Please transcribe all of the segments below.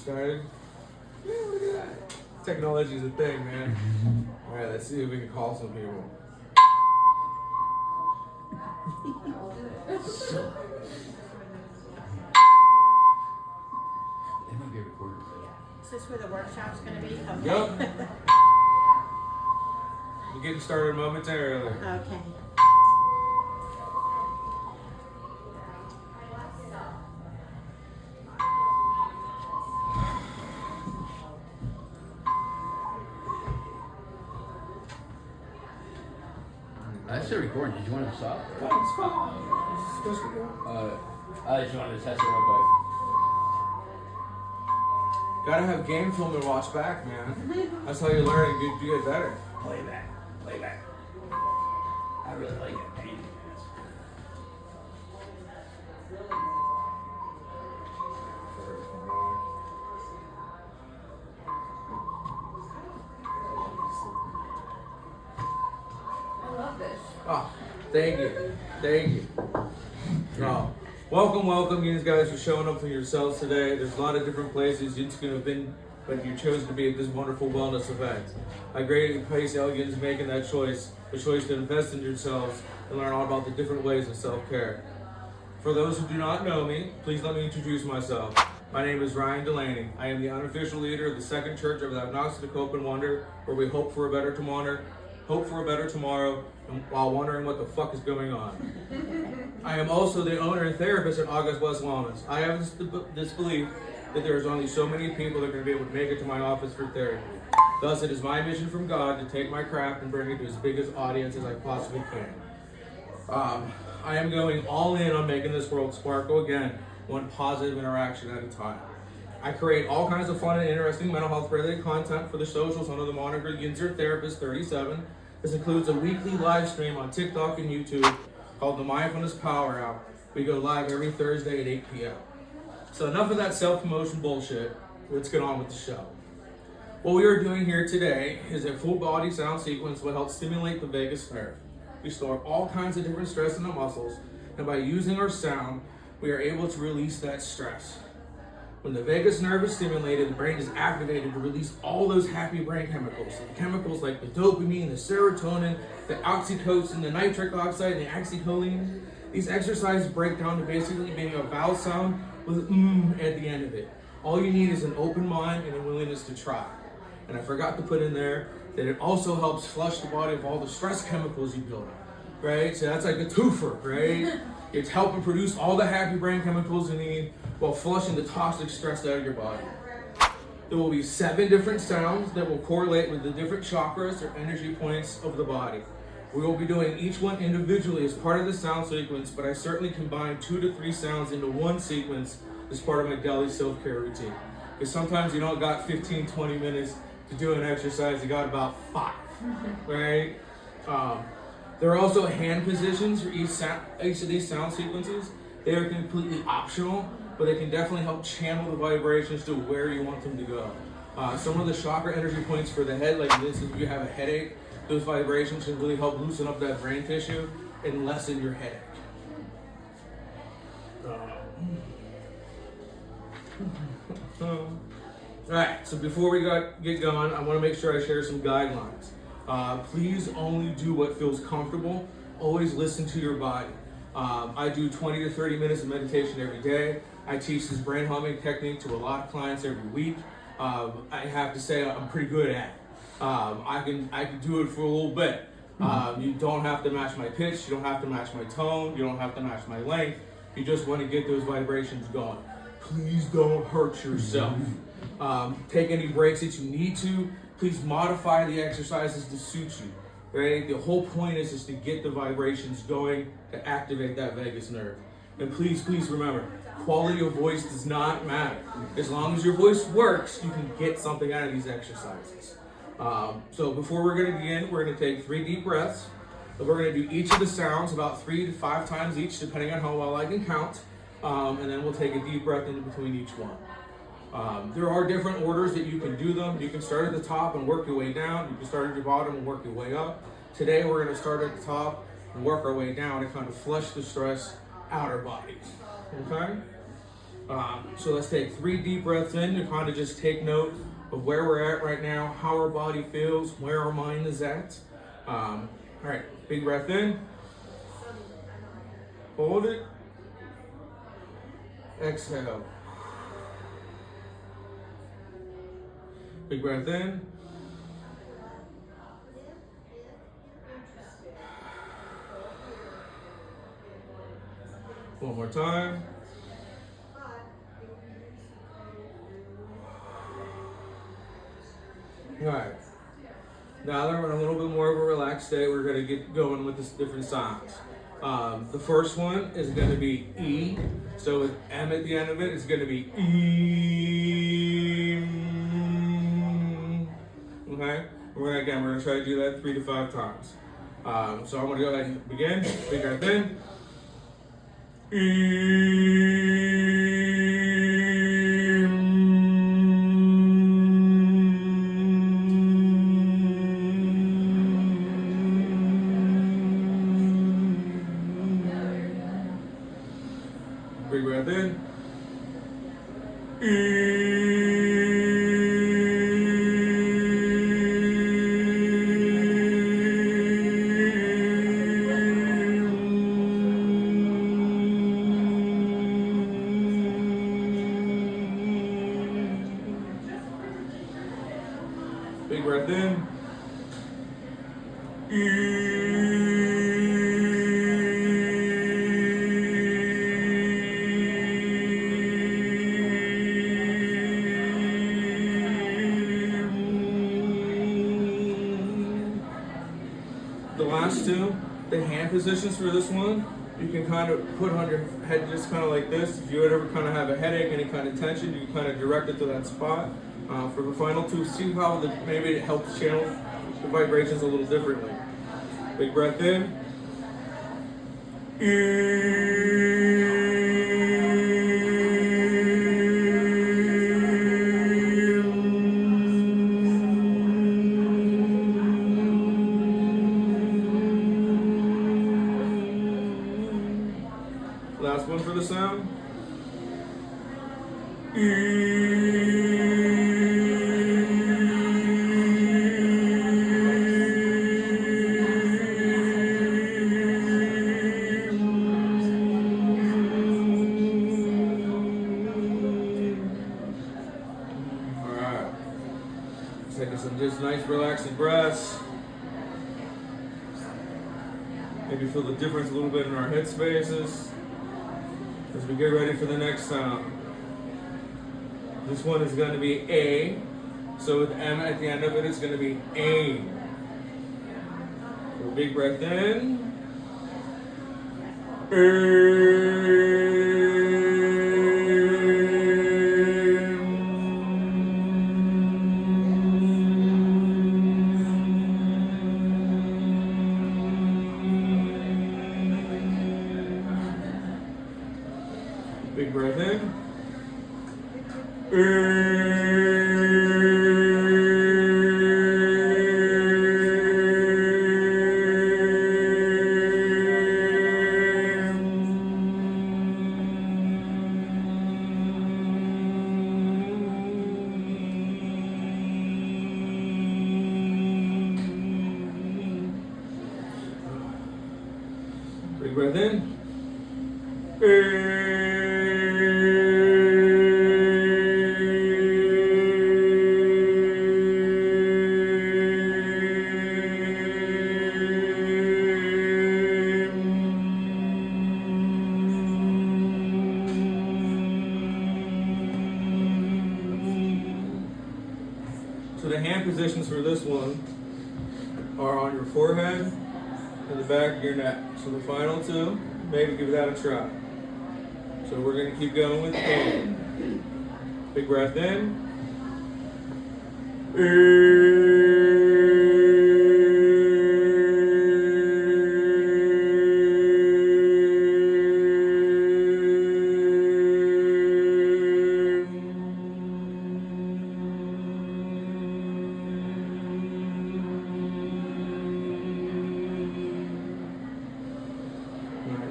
started. Yeah, look at that. Technology is a thing, man. All right, let's see if we can call some people. They might be recorded. Is this where the workshop's going to be? Okay. Yep. We're getting started momentarily. Okay. I still recording. Did you want to stop? It's fine. It's supposed to go. I just wanted to test it real quick. Gotta have game film and watch back, man. That's how you learn and get better. Playback. I really like it. I love this. Oh, thank you. Oh, welcome, you guys, for showing up for yourselves today. There's a lot of different places you could have been, but you chose to be at this wonderful wellness event. I greatly praise Elegans making that choice, the choice to invest in yourselves and learn all about the different ways of self-care. For those who do not know me, please let me introduce myself. My name is Ryan Delaney. I am the unofficial leader of the Second Church of the Agnostic Hope and Wonder, where we hope for a better tomorrow, while wondering what the fuck is going on. I am also the owner and therapist at August West Wellness. I have this belief that there is only so many people that are going to be able to make it to my office for therapy. Thus, it is my mission from God to take my craft and bring it to as big an audience as I possibly can. I am going all in on making this world sparkle again, one positive interaction at a time. I create all kinds of fun and interesting mental health related content for the socials under the moniker Yinzer Therapist 37. This includes a weekly live stream on TikTok and YouTube called the Mindfulness Power Hour. We go live every Thursday at 8 p.m. So enough of that self-promotion bullshit. Let's get on with the show. What we are doing here today is a full body sound sequence will help stimulate the vagus nerve. We store all kinds of different stress in the muscles, and by using our sound, we are able to release that stress. When the vagus nerve is stimulated, the brain is activated to release all those happy brain chemicals. The chemicals like the dopamine, the serotonin, the oxytocin, the nitric oxide, and the acetylcholine. These exercises break down to basically being a vowel sound with at the end of it. All you need is an open mind and a willingness to try. And I forgot to put in there that it also helps flush the body of all the stress chemicals you build up, right? So that's like a twofer, right? It's helping produce all the happy brain chemicals you need while flushing the toxic stress out of your body. There will be 7 different sounds that will correlate with the different chakras or energy points of the body. We will be doing each one individually as part of the sound sequence, but I certainly combine 2 to 3 sounds into one sequence as part of my daily self-care routine. Because sometimes you don't got 15, 20 minutes to do an exercise, you got about 5, right? There are also hand positions for each of these sound sequences. They are completely optional, but they can definitely help channel the vibrations to where you want them to go. Some of the chakra energy points for the head, like this, if you have a headache, those vibrations can really help loosen up that brain tissue and lessen your headache. Alright, so before we get going, I want to make sure I share some guidelines. Please only do what feels comfortable. Always listen to your body. I do 20 to 30 minutes of meditation every day. I teach this brain humming technique to a lot of clients every week. I have to say I'm pretty good at it. I can do it for a little bit. You don't have to match my pitch. You don't have to match my tone. You don't have to match my length. You just want to get those vibrations going. Please don't hurt yourself. Take any breaks that you need to. Please modify the exercises to suit you. Right? The whole point is to get the vibrations going to activate that vagus nerve. And please remember, quality of voice does not matter. As long as your voice works, you can get something out of these exercises. So before we're going to begin, we're going to take 3 deep breaths. And we're going to do each of the sounds about 3 to 5 times each, depending on how well I can count. And then we'll take a deep breath in between each one. There are different orders that you can do them. You can start at the top and work your way down. You can start at the bottom and work your way up. Today we're going to start at the top and work our way down and kind of flush the stress out our bodies. Okay? So let's take 3 deep breaths in to kind of just take note of where we're at right now, how our body feels, where our mind is at. All right, big breath in. Hold it. Exhale. Big breath in. One more time. All right. Now that we're in a little bit more of a relaxed state, we're going to get going with this different sounds. The first one is going to be E. So with M at the end of it, it's going to be E. Okay? We're going to try to do that 3 to 5 times. So I'm going to go ahead and begin. Big breath in. Big breath in. Big breath in. The last two, the hand positions for this one, you can kind of put on your head just kind of like this. If you would ever kind of have a headache, any kind of tension, you can kind of direct it to that spot. For the final two, see how maybe it helps channel the vibrations a little differently. Big breath in. Last one for the sound. Alright. Taking some just nice relaxing breaths. Maybe feel the difference a little bit in our head spaces as we get ready for the next sound. This one is going to be A. So with M at the end of it, it's going to be aim. So big breath in. Big breath in. Big breath in. So the hand positions for this one are on your forehead and the back of your neck. So the final two, maybe give that a try. So we're going to keep going with A. Big breath in.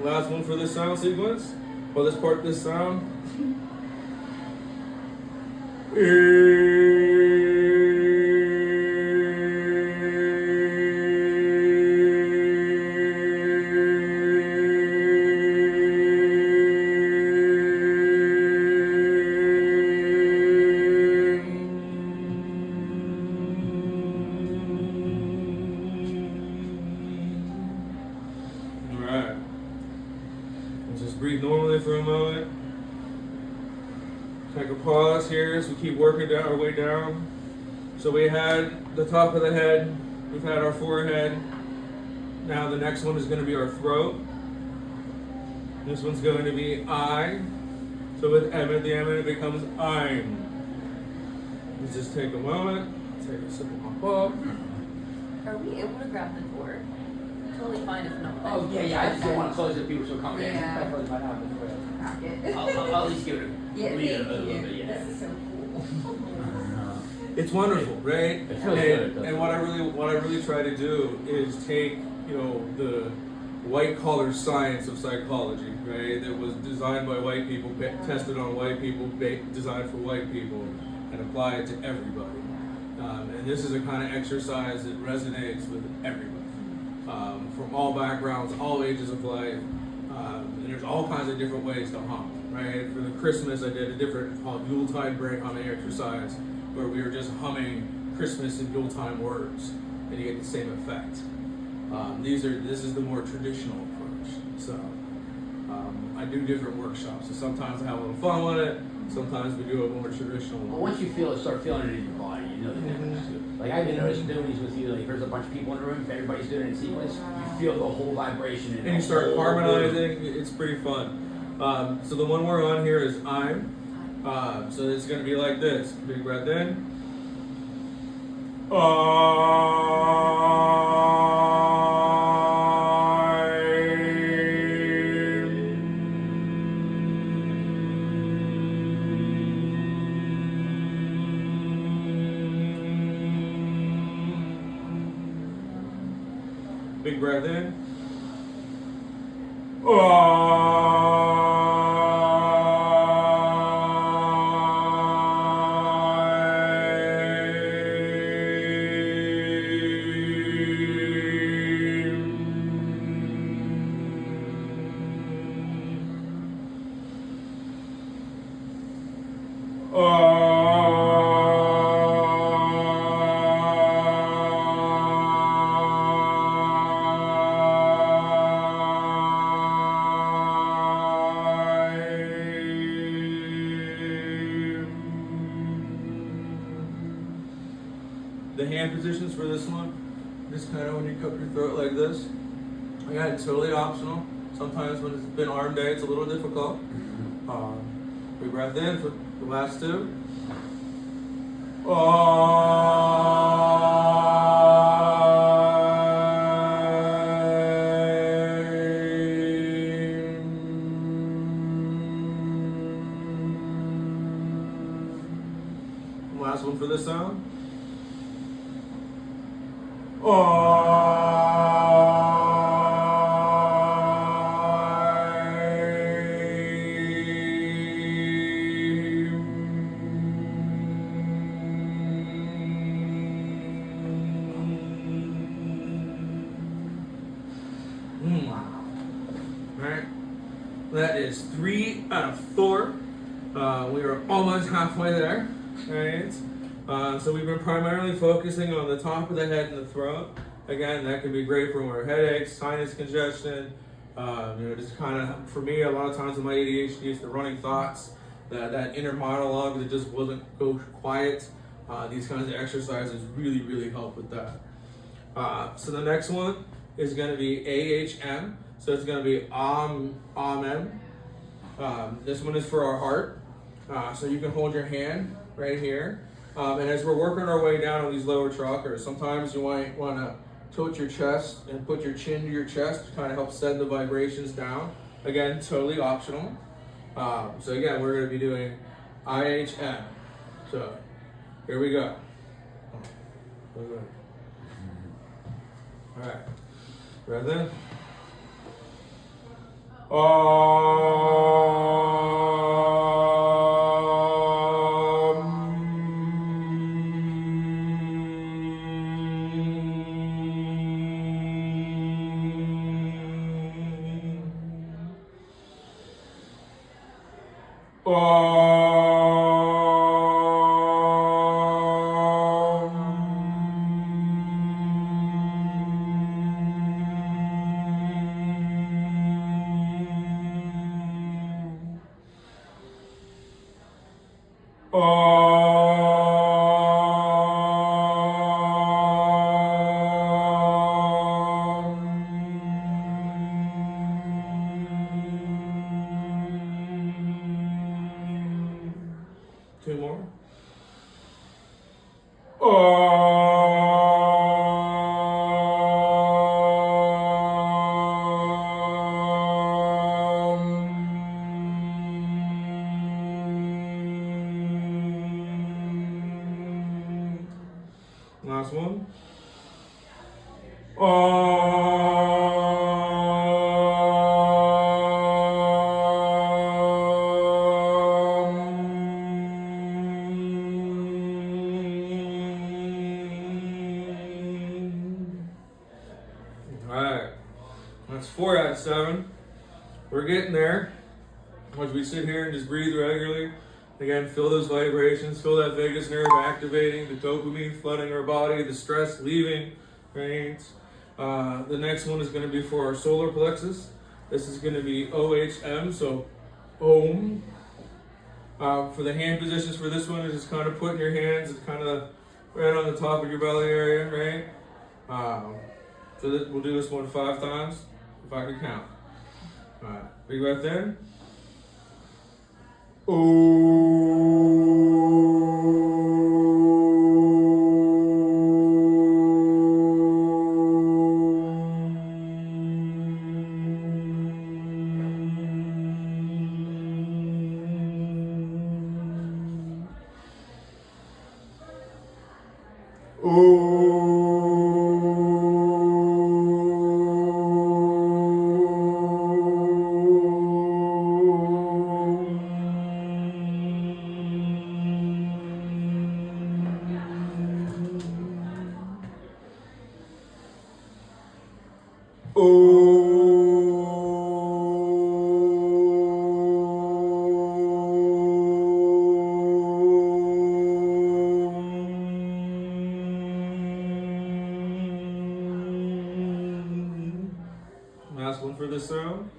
Last one for this sound sequence. Well, this part, this sound. Alright. Let's just breathe normally for a moment. Take a pause here as we keep working down our way down. So we had the top of the head, we've had our forehead. Now the next one is going to be our throat. This one's going to be I. So with M at the end, it becomes I'm. Let's just take a moment, take a sip of my pop. Are we able to grab the door? Totally fine if not. Oh, yeah, I just don't want to close it. People are so comfortable. Yeah. I close my mouth. Pocket. I'll at least give it Yeah, leave it a thank little you. bit, yeah. This is so cool. It's wonderful, right? It feels good, doesn't And what I really try to do is take, the white collar science of psychology, right? That was designed by white people, tested on white people, designed for white people, and apply it to everybody. And this is a kind of exercise that resonates with everybody, from all backgrounds, all ages of life. And there's all kinds of different ways to hum, right? For the Christmas, I did a different Yuletide break humming exercise, where we were just humming Christmas and Yuletime words, and you get the same effect. This is the more traditional approach. So I do different workshops. So sometimes I have a little fun with it. Sometimes we do a more traditional But one. once you start feeling it in your body, you know the difference too. Like I've been noticing doing these with you, like there's a bunch of people in the room, if everybody's doing it in sequence, you feel the whole vibration And you start harmonizing. It's pretty fun. So the one we're on here is I'm. So it's going to be like this. Big breath in. Big breath in. The hand positions for this one, just kind of when you cup your throat like this. Again, totally optional. Sometimes when it's been arm day, it's a little difficult. Big breath in for the last two. Last one for this sound. Alright, that is 3 out of 4. We are almost halfway there. Alright, so we've been primarily focusing on the top of the head and the throat. Again, that can be great for more headaches, sinus congestion. Just kind of, for me, a lot of times with my ADHD, it's the running thoughts, that inner monologue that just wasn't go quiet. These kinds of exercises really, really help with that. So the next one is going to be AHM. So it's going to be Amen. This one is for our heart. So you can hold your hand right here. And as we're working our way down on these lower chakras, sometimes you might want to tilt your chest and put your chin to your chest to kind of help send the vibrations down. Again, totally optional. So again, we're going to be doing IHM. So here we go. All right. Breath in. Last one. Alright, that's 4 out of 7. We're getting there. As we sit here and just breathe regularly, again, feel those vibrations, feel that vagus nerve activating, the dopamine flooding our body, the stress leaving, right? The next one is going to be for our solar plexus. This is going to be OHM, so Om. For the hand positions for this one, is just kind of putting your hands kind of right on the top of your belly area, right? We'll do this one 5 times, if I can count. Alright, big breath in. Last one for this sound.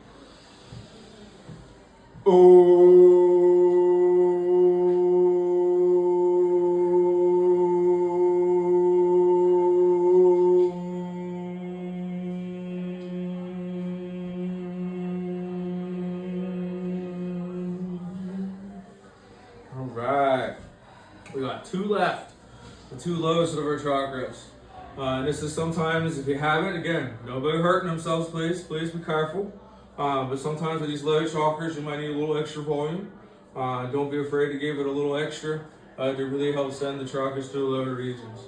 Alright, we got 2 left, the 2 lowest of our chakras. And this is sometimes, if you have it, again, nobody hurting themselves, please be careful. But sometimes with these low chakras, you might need a little extra volume. Don't be afraid to give it a little extra to really help send the chakras to the lower regions.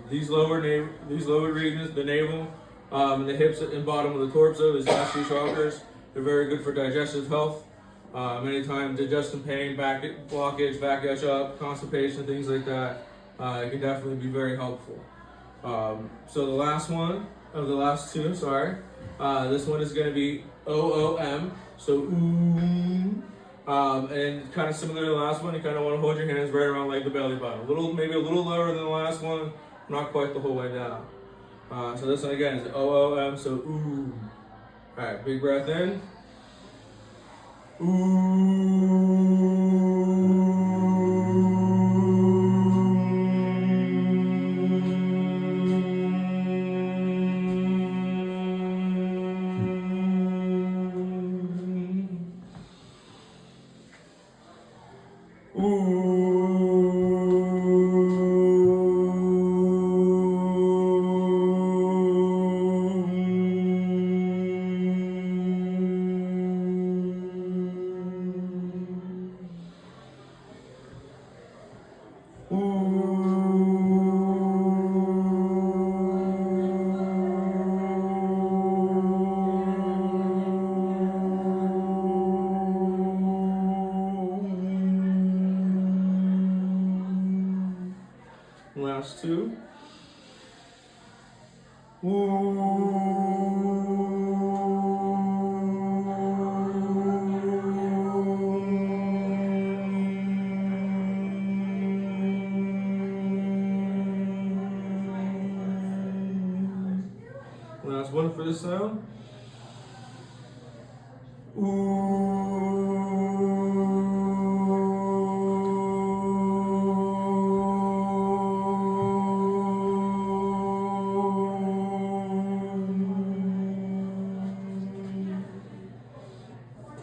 These lower regions, the navel, and the hips and bottom of the torso, these last 2 chakras, they're very good for digestive health. Many times digestion pain, back blockage, back itch up, constipation, things like that. It can definitely be very helpful. So the last one of the last 2, this one is going to be OOM, so Oom. And kind of similar to the last one, you kind of want to hold your hands right around like the belly button. Maybe a little lower than the last one, not quite the whole way down. So this one again is OOM, so Oom. Alright, big breath in. Last 2. Last one for this sound.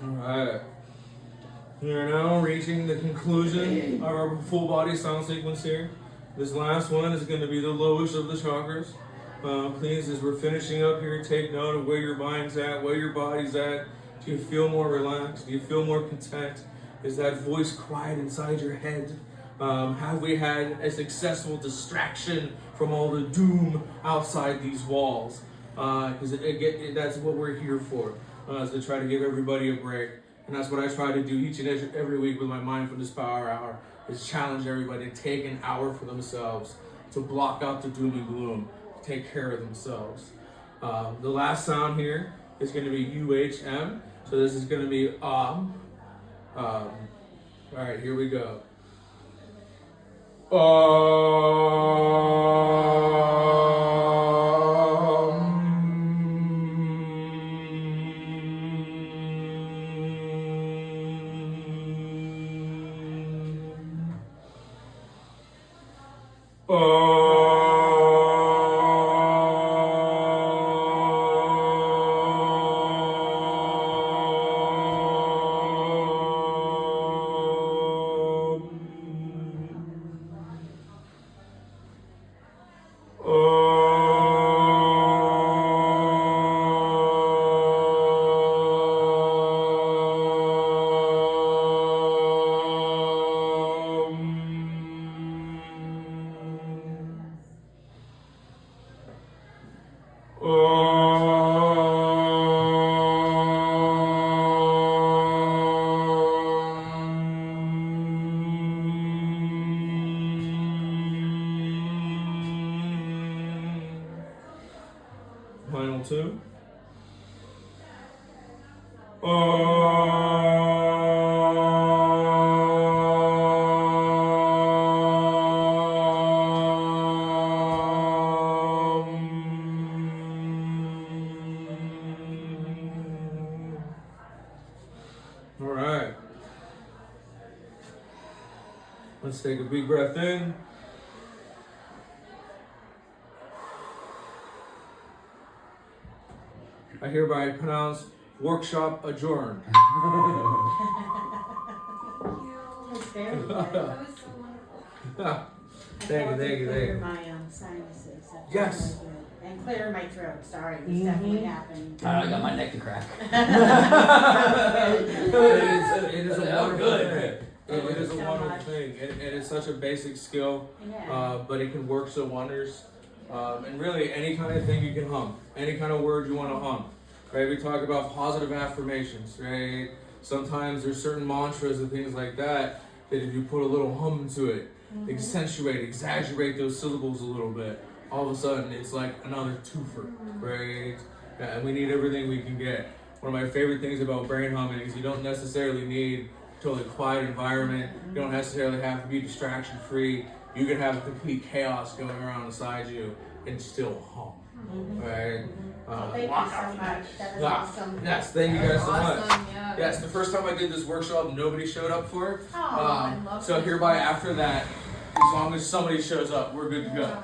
Alright. We are now reaching the conclusion of our full body sound sequence here. This last one is going to be the lowest of the chakras. Please, as we're finishing up here, take note of where your mind's at, where your body's at. Do you feel more relaxed? Do you feel more content? Is that voice quiet inside your head? Have we had a successful distraction from all the doom outside these walls? Because that's what we're here for, is to try to give everybody a break. And that's what I try to do each and every week with my Mindfulness Power Hour, is challenge everybody to take an hour for themselves, to block out the doom and gloom, to take care of themselves. The last sound here is going to be UHM. So this is going to be all right, here we go. Final two. All right. Let's take a big breath in. I hereby pronounce workshop adjourned. That was very good. That was so wonderful. Thank you. Clear my sinuses. That's Yes. really good. And clear my throat. Sorry, this definitely happened. I got my neck to crack. It is a That was wonderful good. thing. It is a So wonderful much. thing. It is such a basic skill, Yeah. but it can work so wonders. And really, any kind of thing you can hum, any kind of word you want to hum. Right? We talk about positive affirmations, right? Sometimes there's certain mantras and things like that if you put a little hum to it, accentuate, exaggerate those syllables a little bit, all of a sudden it's like another twofer, right? Yeah, and we need everything we can get. One of my favorite things about brain humming is you don't necessarily need a totally quiet environment. You don't necessarily have to be distraction free. You can have a complete chaos going around inside you and still hum, right? Thank you so much. That was awesome. Yes, thank you guys so much. Awesome, yeah. Yes, the first time I did this workshop, nobody showed up for it. Oh, I love So this. hereby after that, as long as somebody shows up, we're good to go.